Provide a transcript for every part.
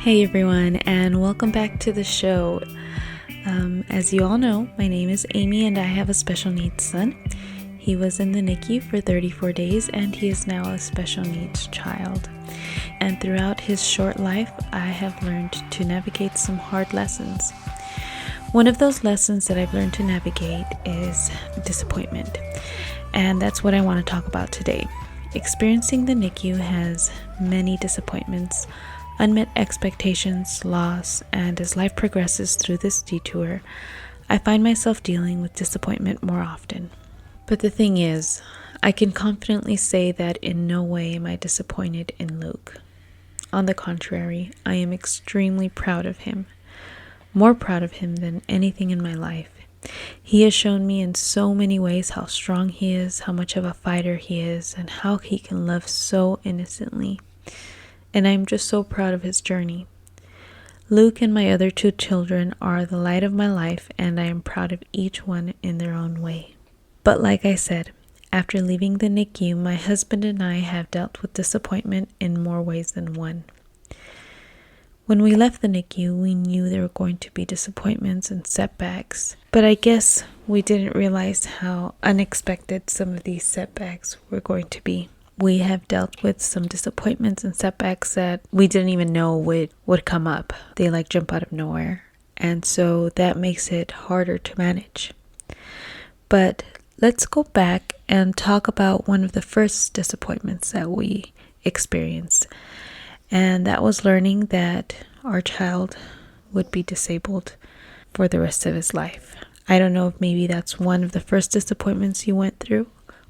Hey everyone, and welcome back to the show. As you all know, my name is Amy and I have a special needs son. He was in the NICU for 34 days and he is now a special needs child. And throughout his short life, I have learned to navigate some hard lessons. One of those lessons that I've learned to navigate is disappointment. And that's what I want to talk about today. Experiencing the NICU has many disappointments, unmet expectations, loss, and as life progresses through this detour, I find myself dealing with disappointment more often. But the thing is, I can confidently say that in no way am I disappointed in Luke. On the contrary, I am extremely proud of him. More proud of him than anything in my life. He has shown me in so many ways how strong he is, how much of a fighter he is, and how he can love so innocently. And I'm just so proud of his journey. Luke and my other two children are the light of my life, and I am proud of each one in their own way. But like I said, after leaving the NICU, my husband and I have dealt with disappointment in more ways than one. When we left the NICU, we knew there were going to be disappointments and setbacks, but I guess we didn't realize how unexpected some of these setbacks were going to be. We have dealt with some disappointments and setbacks that we didn't even know would come up. They jump out of nowhere. And so that makes it harder to manage. But let's go back and talk about one of the first disappointments that we experienced. And that was learning that our child would be disabled for the rest of his life. I don't know if maybe that's one of the first disappointments you went through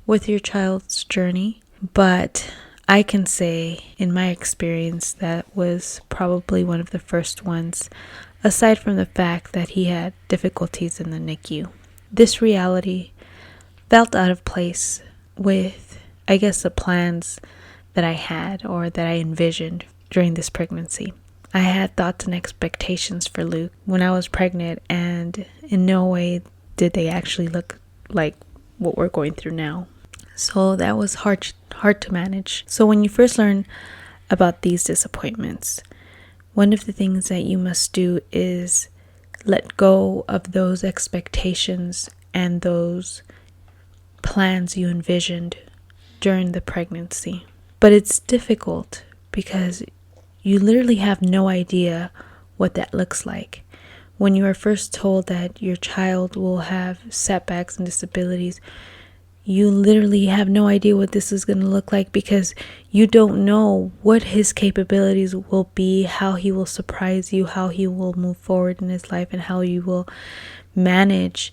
with your child's journey. But I can say, in my experience, that was probably one of the first ones, aside from the fact that he had difficulties in the NICU. This reality felt out of place with, I guess, the plans that I had or that I envisioned during this pregnancy. I had thoughts and expectations for Luke when I was pregnant, and in no way did they actually look like what we're going through now. So that was hard to manage. So when you first learn about these disappointments, one of the things that you must do is let go of those expectations and those plans you envisioned during the pregnancy. But it's difficult because you literally have no idea what that looks like. When you are first told that your child will have setbacks and disabilities, you literally have no idea what this is going to look like because you don't know what his capabilities will be, how he will surprise you, how he will move forward in his life, and how you will manage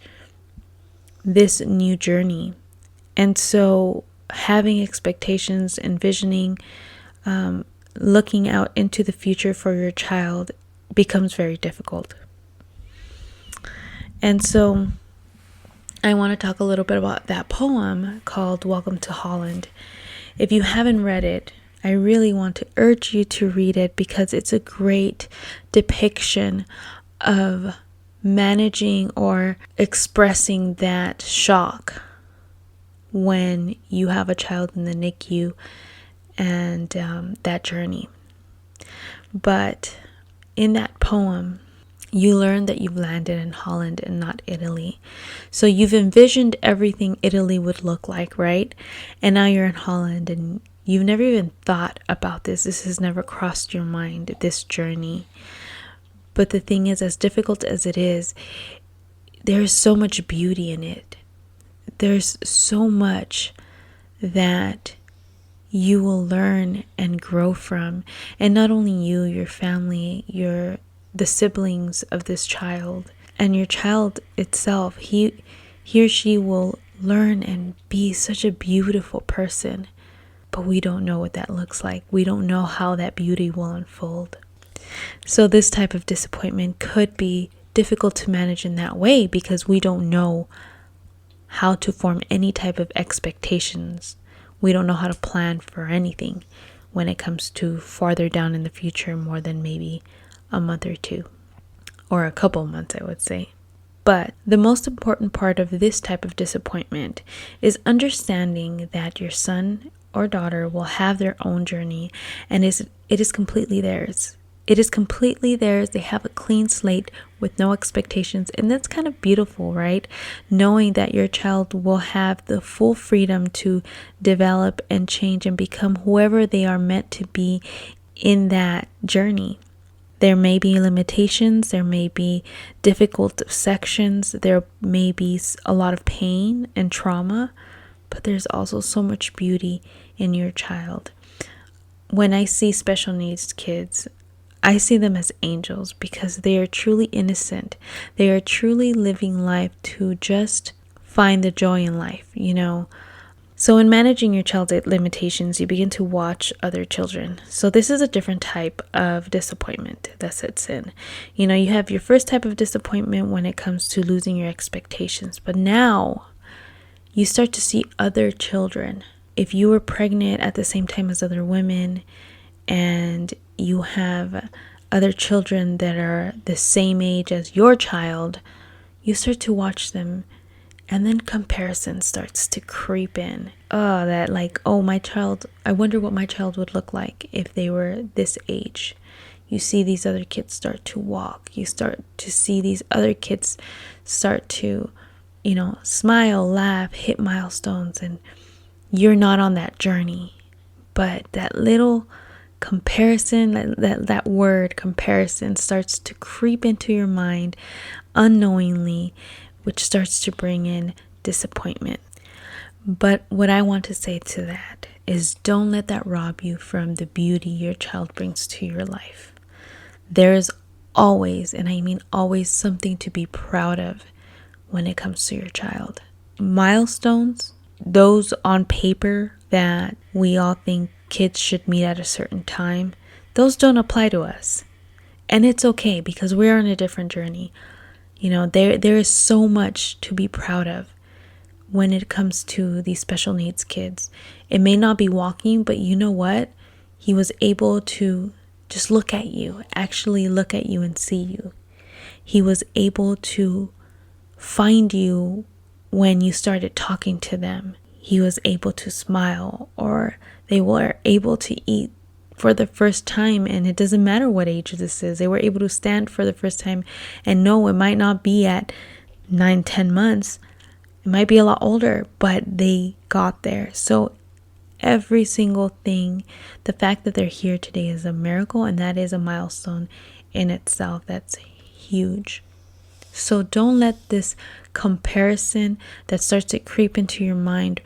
this new journey. And so having expectations, envisioning, looking out into the future for your child becomes very difficult. And so I want to talk a little bit about that poem called Welcome to Holland. If you haven't read it, I really want to urge you to read it because it's a great depiction of managing or expressing that shock when you have a child in the NICU and that journey. But in that poem, you learn that you've landed in Holland and not Italy. So you've envisioned everything Italy would look like, right? And now you're in Holland and you've never even thought about this. This has never crossed your mind, this journey. But the thing is, as difficult as it is, there's so much beauty in it. There's so much that you will learn and grow from. And not only you, your family, the siblings of this child, and your child itself, he or she will learn and be such a beautiful person. But we don't know what that looks like. We don't know how that beauty will unfold. So this type of disappointment could be difficult to manage in that way because we don't know how to form any type of expectations. We don't know how to plan for anything when it comes to farther down in the future, more than maybe a month or two, or a couple months, I would say. But the most important part of this type of disappointment is understanding that your son or daughter will have their own journey and it is completely theirs. It is completely theirs. They have a clean slate with no expectations. And that's kind of beautiful, right? Knowing that your child will have the full freedom to develop and change and become whoever they are meant to be in that journey. There may be limitations, there may be difficult sections, there may be a lot of pain and trauma, but there's also so much beauty in your child. When I see special needs kids, I see them as angels because they are truly innocent. They are truly living life to just find the joy in life, So in managing your child's limitations, you begin to watch other children. So this is a different type of disappointment that sets in. You have your first type of disappointment when it comes to losing your expectations. But now you start to see other children. If you were pregnant at the same time as other women and you have other children that are the same age as your child, you start to watch them. And then comparison starts to creep in. My child, I wonder what my child would look like if they were this age. You see these other kids start to walk. You start to see these other kids start to, smile, laugh, hit milestones. And you're not on that journey. But that little comparison, that word comparison starts to creep into your mind unknowingly, which starts to bring in disappointment. But what I want to say to that is don't let that rob you from the beauty your child brings to your life. There is always, and I mean always, something to be proud of when it comes to your child. Milestones, those on paper that we all think kids should meet at a certain time, those don't apply to us. And it's okay because we're on a different journey. There is so much to be proud of when it comes to these special needs kids. It may not be walking, but you know what? He was able to just look at you, actually look at you and see you. He was able to find you when you started talking to them. He was able to smile, or they were able to eat for the first time, and it doesn't matter what age this is. They were able to stand for the first time, and no, it might not be at 9-10 months. It might be a lot older, but they got there. So every single thing, the fact that they're here today is a miracle, and that is a milestone in itself. That's huge. So don't let this comparison that starts to creep into your mind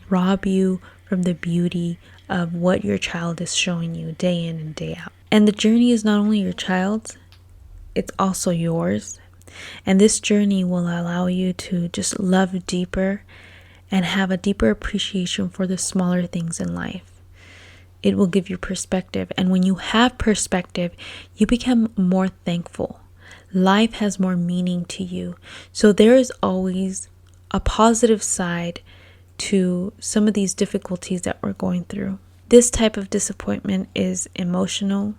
rob you from the beauty of what your child is showing you day in and day out. And the journey is not only your child's, it's also yours. And this journey will allow you to just love deeper and have a deeper appreciation for the smaller things in life. It will give you perspective. And when you have perspective, you become more thankful. Life has more meaning to you. So there is always a positive side to some of these difficulties that we're going through. This type of disappointment is emotional,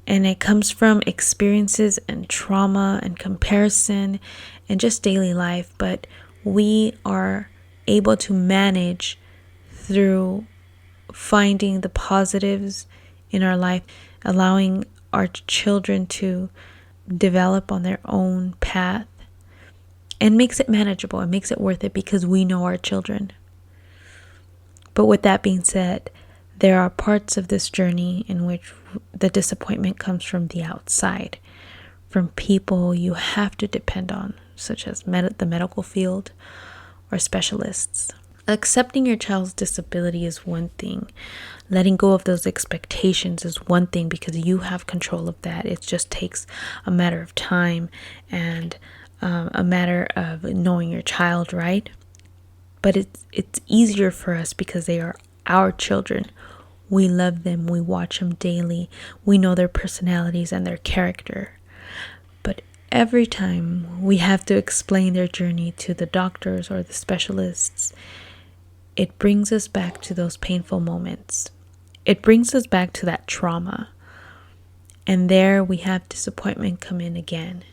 and it comes from experiences and trauma and comparison and just daily life. But we are able to manage through finding the positives in our life, allowing our children to develop on their own path, and makes it manageable. It makes it worth it because we know our children. But with that being said, there are parts of this journey in which the disappointment comes from the outside, from people you have to depend on, such as the medical field or specialists. Accepting your child's disability is one thing. Letting go of those expectations is one thing because you have control of that. It just takes a matter of time and a matter of knowing your child, right? But it's easier for us because they are our children. We love them. We watch them daily. We know their personalities and their character. But every time we have to explain their journey to the doctors or the specialists, it brings us back to those painful moments. It brings us back to that trauma. And there we have disappointment come in again.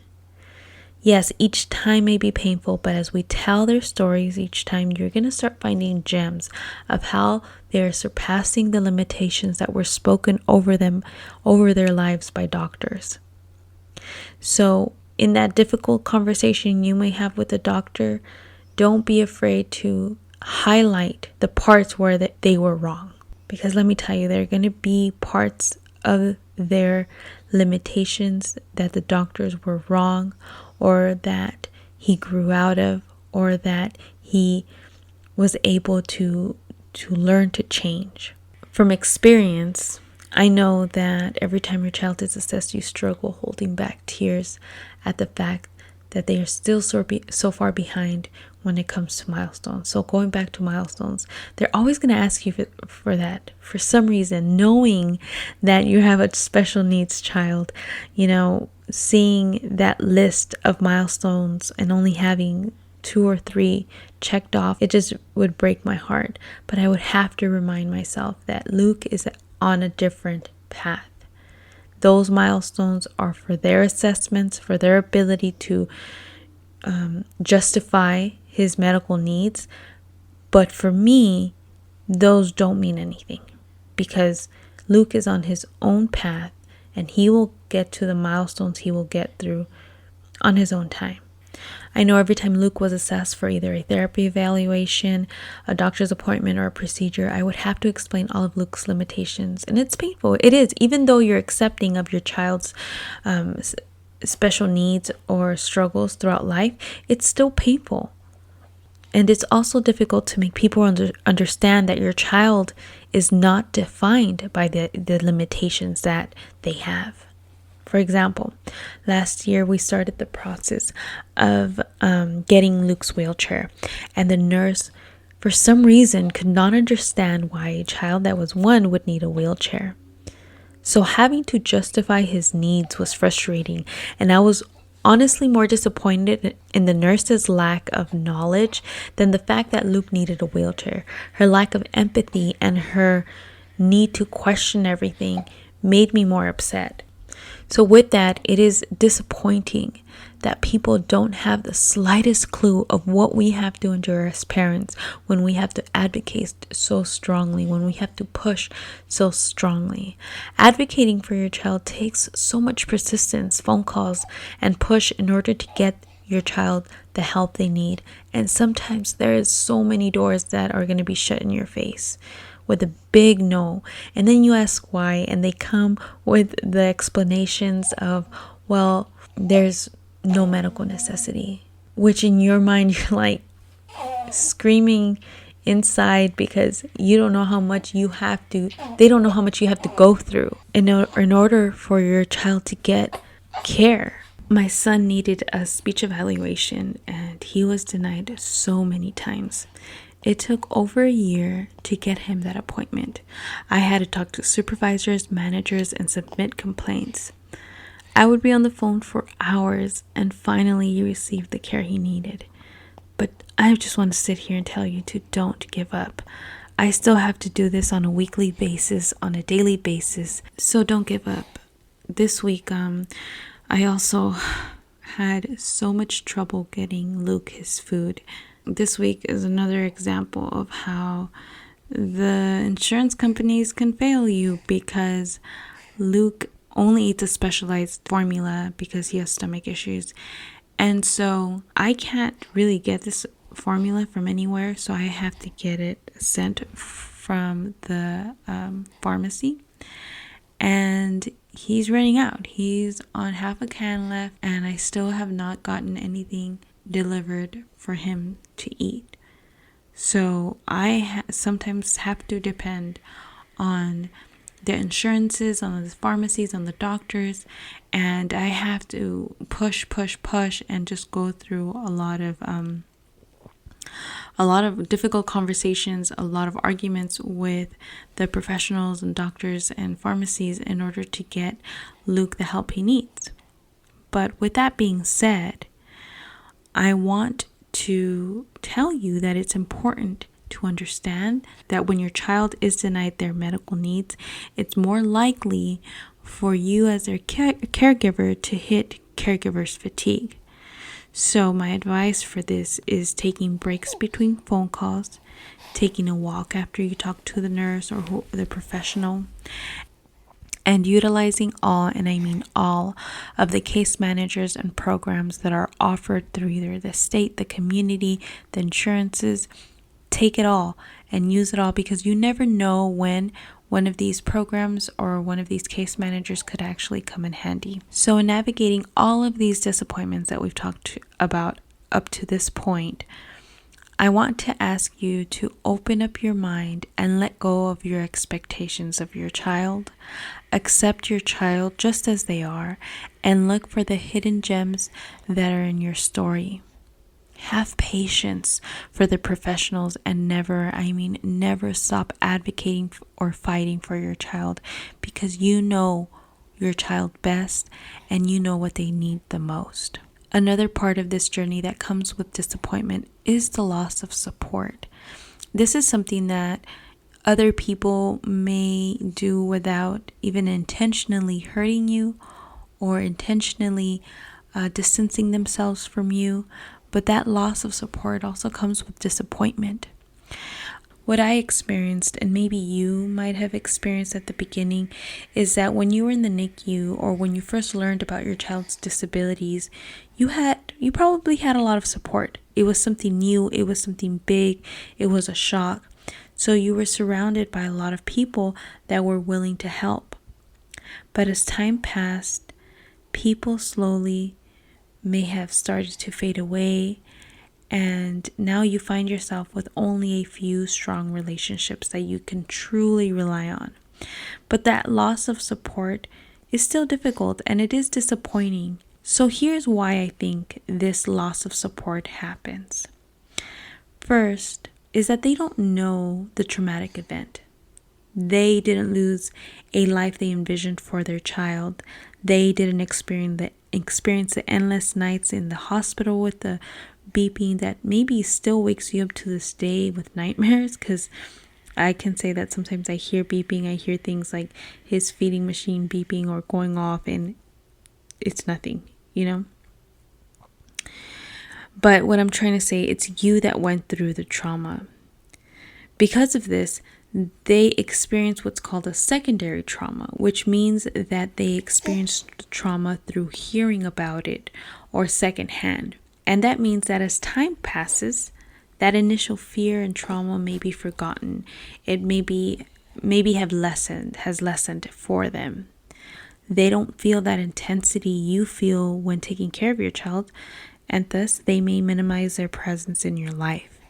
Yes, each time may be painful, but as we tell their stories each time, you're going to start finding gems of how they're surpassing the limitations that were spoken over them, over their lives by doctors. So, in that difficult conversation you may have with a doctor, don't be afraid to highlight the parts where they were wrong. Because let me tell you, there are going to be parts of their limitations that the doctors were wrong, or that he grew out of, or that he was able to learn to change. From experience, I know that every time your child is assessed, you struggle holding back tears at the fact that they are still so far behind when it comes to milestones. So going back to milestones, they're always going to ask you for that. For some reason, knowing that you have a special needs child, seeing that list of milestones and only having 2 or 3 checked off, it just would break my heart. But I would have to remind myself that Luke is on a different path. Those milestones are for their assessments, for their ability to justify his medical needs. But for me, those don't mean anything, because Luke is on his own path and he will get to the milestones he will get through on his own time. I know every time Luke was assessed for either a therapy evaluation, a doctor's appointment, or a procedure, I would have to explain all of Luke's limitations. And it's painful. It is. Even though you're accepting of your child's special needs or struggles throughout life, it's still painful. And it's also difficult to make people understand that your child is not defined by the limitations that they have. For example, last year we started the process of getting Luke's wheelchair, and the nurse, for some reason, could not understand why a child that was 1 would need a wheelchair. So having to justify his needs was frustrating, and I was honestly more disappointed in the nurse's lack of knowledge than the fact that Luke needed a wheelchair. Her lack of empathy and her need to question everything made me more upset. So with that, it is disappointing that people don't have the slightest clue of what we have to endure as parents when we have to advocate so strongly, when we have to push so strongly. Advocating for your child takes so much persistence, phone calls, and push in order to get your child the help they need. And sometimes there is so many doors that are going to be shut in your face with a big no, and then you ask why, and they come with the explanations of, well, there's no medical necessity, which in your mind you're like screaming inside, because you don't know how much they don't know how much you have to go through in order for your child to get care. My son needed a speech evaluation and he was denied so many times. It took over a year to get him that appointment. I had to talk to supervisors, managers, and submit complaints. I would be on the phone for hours, and finally he received the care he needed. But I just want to sit here and tell you to don't give up. I still have to do this on a weekly basis, on a daily basis, so don't give up. This week, I also had so much trouble getting Luke his food. This week is another example of how the insurance companies can fail you, because Luke only eats a specialized formula because he has stomach issues. And so I can't really get this formula from anywhere, so I have to get it sent from the pharmacy. And he's running out. He's on half a can left, and I still have not gotten anything delivered for him to eat. So I sometimes have to depend on the insurances, on the pharmacies, on the doctors, and I have to push and just go through a lot of difficult conversations, a lot of arguments with the professionals and doctors and pharmacies in order to get Luke the help he needs. But with that being said, I want to tell you that it's important to understand that when your child is denied their medical needs, it's more likely for you as their caregiver to hit caregiver's fatigue. So my advice for this is taking breaks between phone calls, taking a walk after you talk to the nurse or the professional, and utilizing all, and I mean all, of the case managers and programs that are offered through either the state, the community, the insurances. Take it all and use it all, because you never know when one of these programs or one of these case managers could actually come in handy. So in navigating all of these disappointments that we've talked about up to this point, I want to ask you to open up your mind and let go of your expectations of your child. Accept your child just as they are and look for the hidden gems that are in your story. Have patience for the professionals and never stop advocating or fighting for your child, because you know your child best and you know what they need the most. Another part of this journey that comes with disappointment is the loss of support. This is something that other people may do without even intentionally hurting you or intentionally distancing themselves from you. But that loss of support also comes with disappointment. What I experienced, and maybe you might have experienced at the beginning, is that when you were in the NICU or when you first learned about your child's disabilities, you probably had a lot of support. It was something new, it was something big, it was a shock. So you were surrounded by a lot of people that were willing to help. But as time passed, people slowly may have started to fade away, and now you find yourself with only a few strong relationships that you can truly rely on. But that loss of support is still difficult and it is disappointing. So here's why I think this loss of support happens. First is that they don't know the traumatic event. They didn't lose a life they envisioned for their child. They didn't experience the endless nights in the hospital with the beeping that maybe still wakes you up to this day with nightmares, because I can say that sometimes I hear beeping. I hear things like his feeding machine beeping or going off, and it's nothing, But what I'm trying to say, it's you that went through the trauma. Because of this, they experience what's called a secondary trauma, which means that they experienced the trauma through hearing about it or secondhand. And that means that as time passes, that initial fear and trauma may be forgotten. It maybe has lessened for them. They don't feel that intensity you feel when taking care of your child, and thus they may minimize their presence in your life.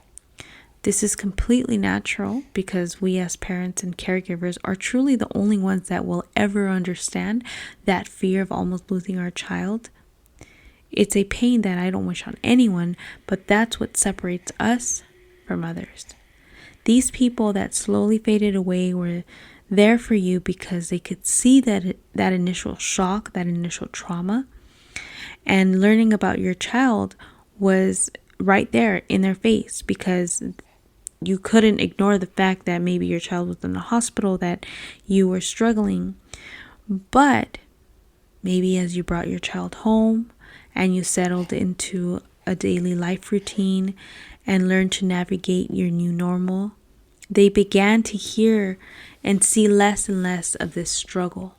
This is completely natural, because we as parents and caregivers are truly the only ones that will ever understand that fear of almost losing our child. It's a pain that I don't wish on anyone, but that's what separates us from others. These people that slowly faded away were there for you because they could see that initial shock, that initial trauma, and learning about your child was right there in their face, because you couldn't ignore the fact that maybe your child was in the hospital, that you were struggling. But maybe as you brought your child home and you settled into a daily life routine and learned to navigate your new normal, they began to hear and see less and less of this struggle.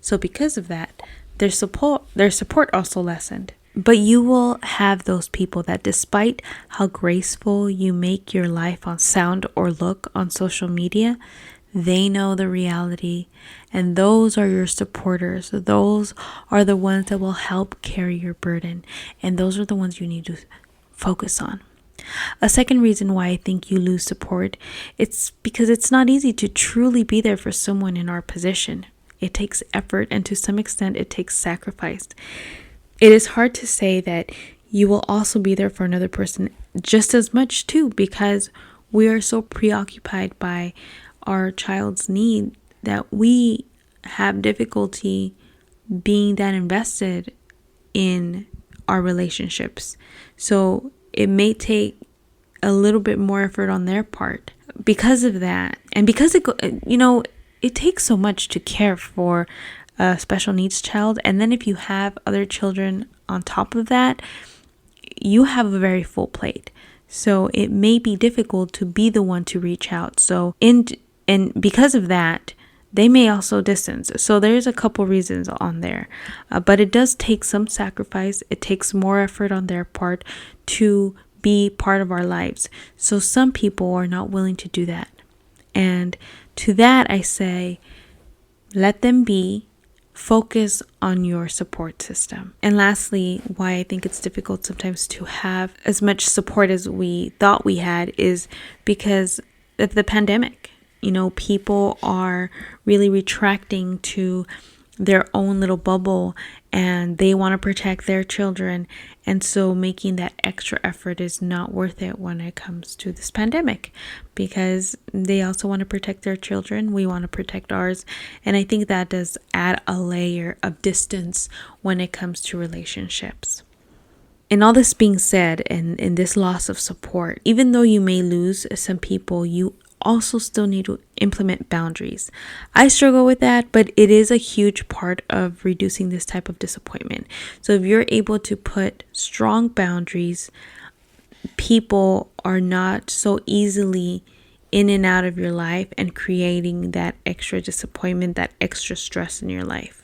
So because of that, their support also lessened. But you will have those people that, despite how graceful you make your life on sound or look on social media, they know the reality, and those are your supporters. Those are the ones that will help carry your burden, and those are the ones you need to focus on. A second reason why I think you lose support, it's because it's not easy to truly be there for someone in our position. It takes effort, and to some extent it takes sacrifice. It is hard to say that you will also be there for another person just as much too, because we are so preoccupied by our child's need that we have difficulty being that invested in our relationships. So it may take a little bit more effort on their part because of that. And because it takes so much to care for a special needs child. And then if you have other children on top of that, you have a very full plate. So it may be difficult to be the one to reach out. And because of that, they may also distance. So there's a couple reasons on there. But it does take some sacrifice. It takes more effort on their part to be part of our lives. So some people are not willing to do that. And to that I say, let them be. Focus on your support system. And lastly, why I think it's difficult sometimes to have as much support as we thought we had is because of the pandemic. People are really retracting to their own little bubble and they want to protect their children. And so making that extra effort is not worth it when it comes to this pandemic, because they also want to protect their children. We want to protect ours. And I think that does add a layer of distance when it comes to relationships. And all this being said, and in this loss of support, even though you may lose some people, you also still need to implement boundaries. I struggle with that, but it is a huge part of reducing this type of disappointment. So if you're able to put strong boundaries, people are not so easily in and out of your life and creating that extra disappointment, that extra stress in your life.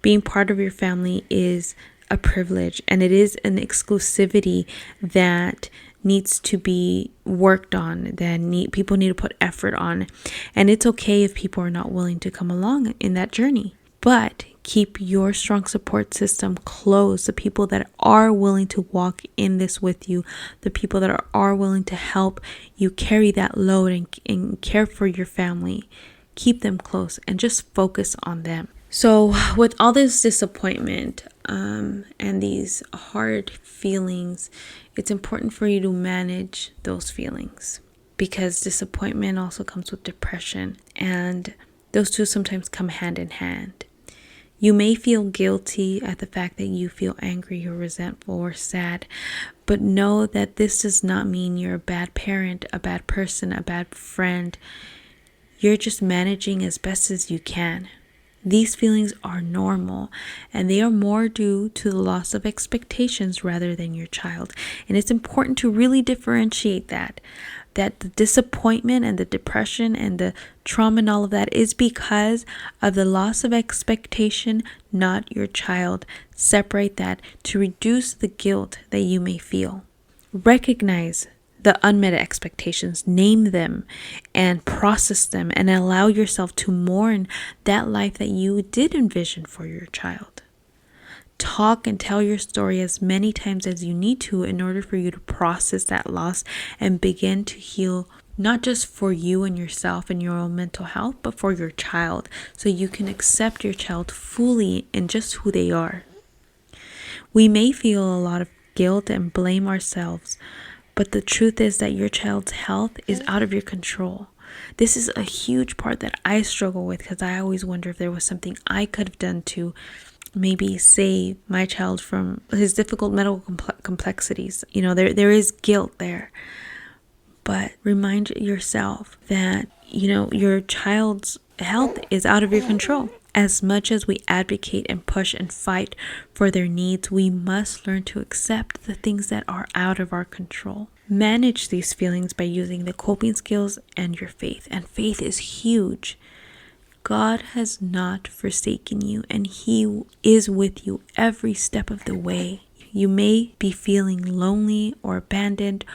Being part of your family is a privilege, and it is an exclusivity that needs to be worked on, that people need to put effort on. And it's okay if people are not willing to come along in that journey, but keep your strong support system close. The people that are willing to walk in this with you, the people that are willing to help you carry that load and care for your family, keep them close and just focus on them. So with all this disappointment and these hard feelings, it's important for you to manage those feelings, because disappointment also comes with depression, and those two sometimes come hand in hand. You may feel guilty at the fact that you feel angry or resentful or sad, but know that this does not mean you're a bad parent, a bad person, a bad friend. You're just managing as best as you can. These feelings are normal, and they are more due to the loss of expectations rather than your child. And it's important to really differentiate that the disappointment and the depression and the trauma and all of that is because of the loss of expectation, not your child. Separate that to reduce the guilt that you may feel. Recognize the unmet expectations, name them and process them, and allow yourself to mourn that life that you did envision for your child. Talk and tell your story as many times as you need to in order for you to process that loss and begin to heal, not just for you and yourself and your own mental health, but for your child, so you can accept your child fully in just who they are. We may feel a lot of guilt and blame ourselves, but the truth is that your child's health is out of your control. This is a huge part that I struggle with, because I always wonder if there was something I could have done to maybe save my child from his difficult medical complexities. There is guilt there. But remind yourself that, your child's health is out of your control. As much as we advocate and push and fight for their needs, we must learn to accept the things that are out of our control. Manage these feelings by using the coping skills and your faith. And faith is huge. God has not forsaken you, and He is with you every step of the way. You may be feeling lonely or abandoned,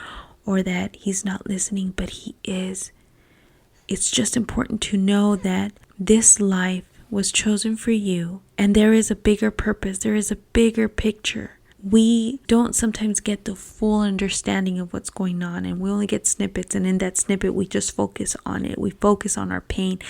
or that He's not listening, but He is. It's just important to know that this life was chosen for you, and there is a bigger purpose. There is a bigger picture. We don't sometimes get the full understanding of what's going on, and we only get snippets, and in that snippet we just focus on it. We focus on our pain,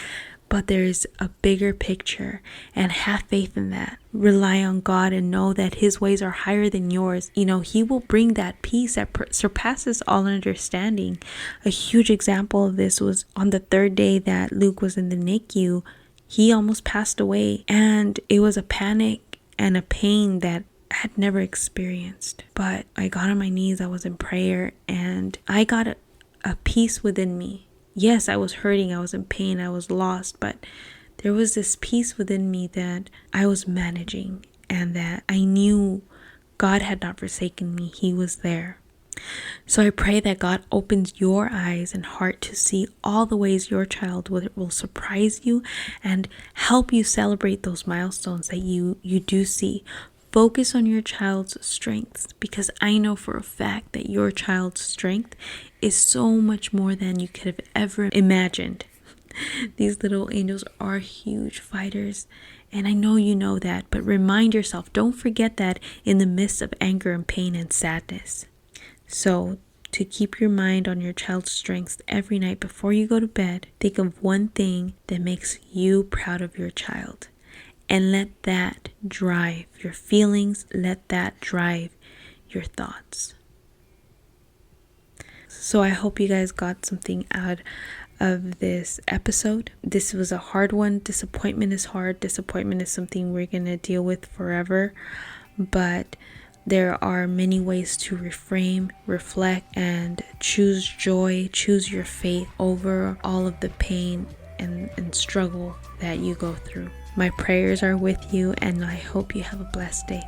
but there is a bigger picture, and have faith in that. Rely on God and know that His ways are higher than yours. He will bring that peace that surpasses all understanding. A huge example of this was on the third day that Luke was in the NICU. He almost passed away, and it was a panic and a pain that I had never experienced. But I got on my knees, I was in prayer, and I got a peace within me. Yes, I was hurting, I was in pain, I was lost, but there was this peace within me that I was managing, and that I knew God had not forsaken me. He was there. So I pray that God opens your eyes and heart to see all the ways your child will surprise you and help you celebrate those milestones that you do see. Focus on your child's strengths, because I know for a fact that your child's strength is so much more than you could have ever imagined. These little angels are huge fighters, and I know you know that, but remind yourself, don't forget that in the midst of anger and pain and sadness. So, to keep your mind on your child's strengths every night before you go to bed, think of one thing that makes you proud of your child. And let that drive your feelings, let that drive your thoughts. So I hope you guys got something out of this episode. This was a hard one. Disappointment is hard. Disappointment is something we're going to deal with forever. But there are many ways to reframe, reflect, and choose joy, choose your faith over all of the pain and struggle that you go through. My prayers are with you, and I hope you have a blessed day.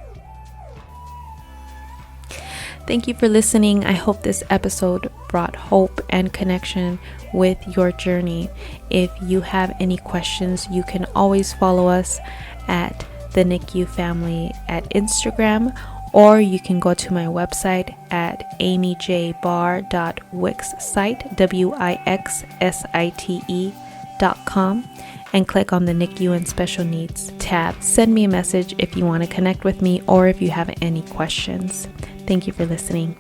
Thank you for listening. I hope this episode brought hope and connection with your journey. If you have any questions, you can always follow us at the NICU Family at Instagram, or you can go to my website at amyjbarr.wixsite, WIXSITE.com, and click on the NICU and Special Needs tab. Send me a message if you want to connect with me or if you have any questions. Thank you for listening.